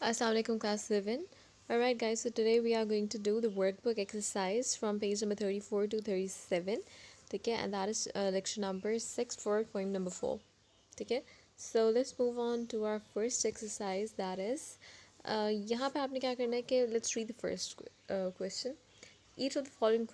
Assalamualaikum class 7. Alright guys, so today we are going to do the workbook exercise from page number 34 to 37. Okay, and that is lecture number 6 for poem number 4. Okay, so let's move on to our first exercise, that is यहाँ पे आपने क्या करना है कि let's read the first question. Each of the following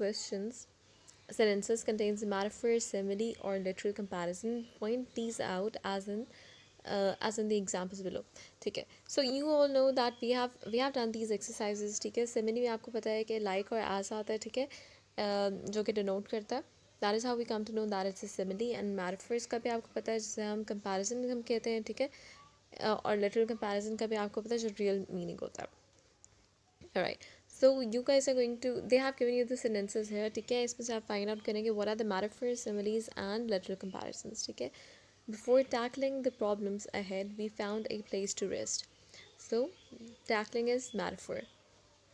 sentences contains a metaphor, simile or literal comparison. Point these out as in the examples below. ठीक है, so you all know that we have done these exercises. ठीक है, simile में आपको पता है कि like और as आता है. ठीक है, जो कि denote करता है. That is how we come to know that it's a simile. And metaphors का भी आपको पता है, जिसे हम comparison हम कहते हैं. ठीक है, और literal comparison का भी आपको पता है, जो real meaning होता है. Alright, so you guys are going to, they have given you the sentences here. ठीक है, इसमें से आप find out करेंगे what are the metaphors, similes and literal comparisons. ठीक है, before tackling the problems ahead, we found a place to rest. So tackling is metaphor.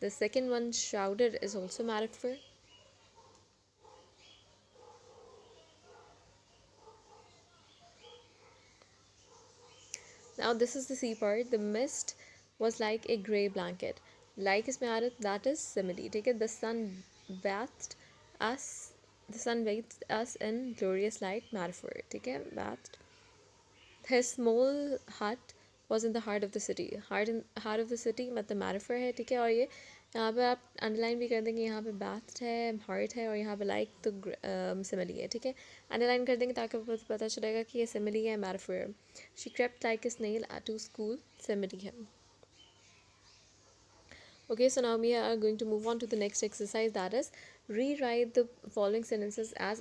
The second one, shrouded, is also metaphor. Now this is the C part. The mist was like a grey blanket. Like is में that is simile. ठीक है, the sun bathed us, the sun bathed us in glorious light, metaphor. ठीक है, bathed. His small hut was in the heart of the city. Heart of the city मतलब metaphor है. ठीक है, और ये यहाँ पे आप अंडरलाइन भी कर देंगे. यहाँ पे bathed है, heart है, और यहाँ पे like तो simile है. ठीक है, अंडरलाइन कर देंगे ताकि आपको पता चलेगा कि ये simile है, metaphor है. She crept like a snail to school, simile है. Okay, so now we are going to move on to the next exercise, that is rewrite the following sentences as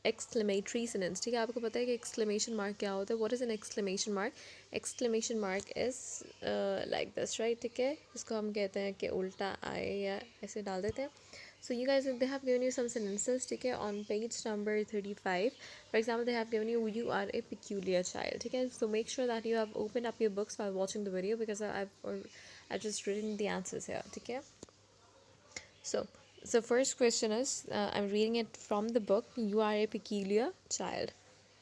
exclamatory sentence. ठीक है, आपको पता है कि exclamation mark क्या होता है. What is an exclamation mark? Exclamation mark is like this, right? ठीक है, इसको हम कहते हैं कि उल्टा आए या ऐसे डाल देते हैं. So you guys, they have given you some sentences. ठीक है, on page number 35, for example, they have given you are a peculiar child. ठीक है, so make sure that you have opened up your books while watching the video, because I've just written the answers here. ठीक है, so first question is, I'm reading it from the book. You are a peculiar child.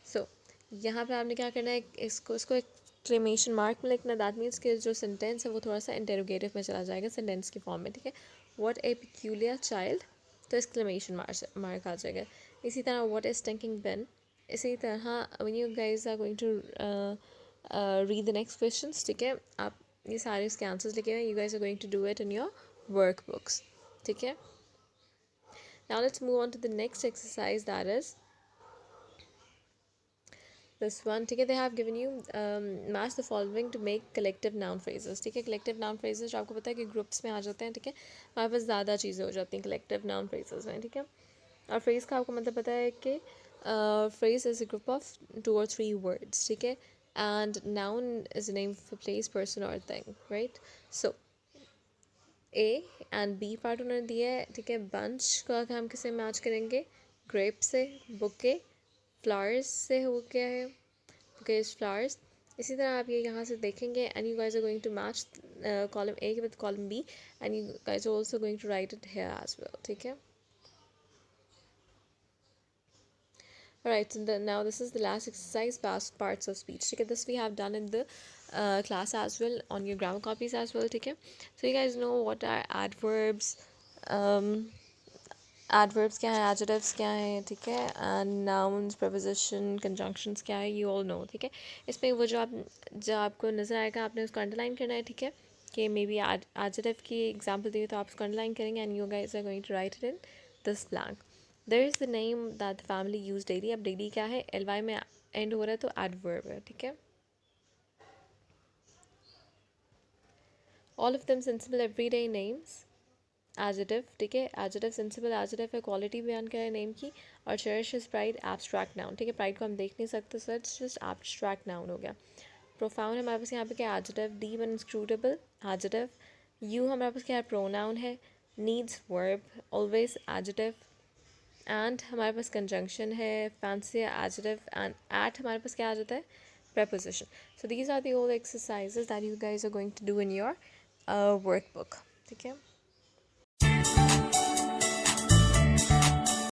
So यहाँ पे आपने क्या करना है, इसको exclamation mark में लिखना. that means कि जो sentence है वो थोड़ा सा interrogative में चला जाएगा sentence के form में. ठीक है, what a peculiar child, तो exclamation mark आ जाएगा. इसी तरह what is stinking bin. इसी तरह when you guys are going to read the next questions, ठीक है, आप ये सारे इसके आंसर्स लिखे हुए. you guys are going to do it in your workbooks. ठीक है, now let's move on to the next exercise, that is this one. ठीक है, they have given you match the following to make collective noun phrases. ठीक है, collective noun phrases जो आपको पता है कि ग्रुप्स में आ जाते हैं. ठीक है, वहाँ पर ज़्यादा चीज़ें हो जाती हैं collective noun phrases में. ठीक है, और phrase का आपको मतलब पता है कि phrase is a group of 2 or 3 words. ठीक है, and noun is a name of a place, person or thing, right? So A and B part उन्होंने दिया है. ठीक है, बंच को अगर हम किसे मैच करेंगे, ग्रेप से. बुके फ्लावर्स से हो गया है, बुकेज फ्लावर्स. इसी तरह आप ये यहाँ से देखेंगे, and you guys are going to match column A with column B, and you guys are also going to write it here as well. ठीक है, alright, so now this is the last exercise, past parts of speech. ठीक है, this we have done in the class as well, on your grammar copies as well. ठीक है, so you guys know what are adverbs, adverbs क्या है, adjectives क्या है. ठीक है, and nouns, preposition, conjunctions क्या है, you all know. ठीक है, इसमें वो जो आपको नज़र आएगा आपने उसको अंडरलाइन करना है. ठीक है, कि मे बी adjective की एग्जाम्पल दिए तो आप उसको अंडरलाइन करेंगे, and you guys are going to write it in this blank. There is the name that the family use daily. अब daily क्या है, ly में end हो रहा है तो adverb है. ठीक है, all of them sensible everyday names. Adjective. ठीक है, adjective sensible adjective है, quality बयान कर है name की. और cherish is pride, abstract noun. ठीक है, pride को हम देख नहीं सकते, so it's just abstract noun हो गया. profound हमारे पास यहाँ पे क्या, adjective. deep and inscrutable, adjective. you हमारे पास क्या है, pronoun है. needs verb, always adjective. And हमारे पास कंजंक्शन है, फैंसी एडजेक्टिव. एंड एट हमारे पास क्या आ जाता है, preposition. So these are the all exercises that you guys are going to do in your workbook. ठीक है.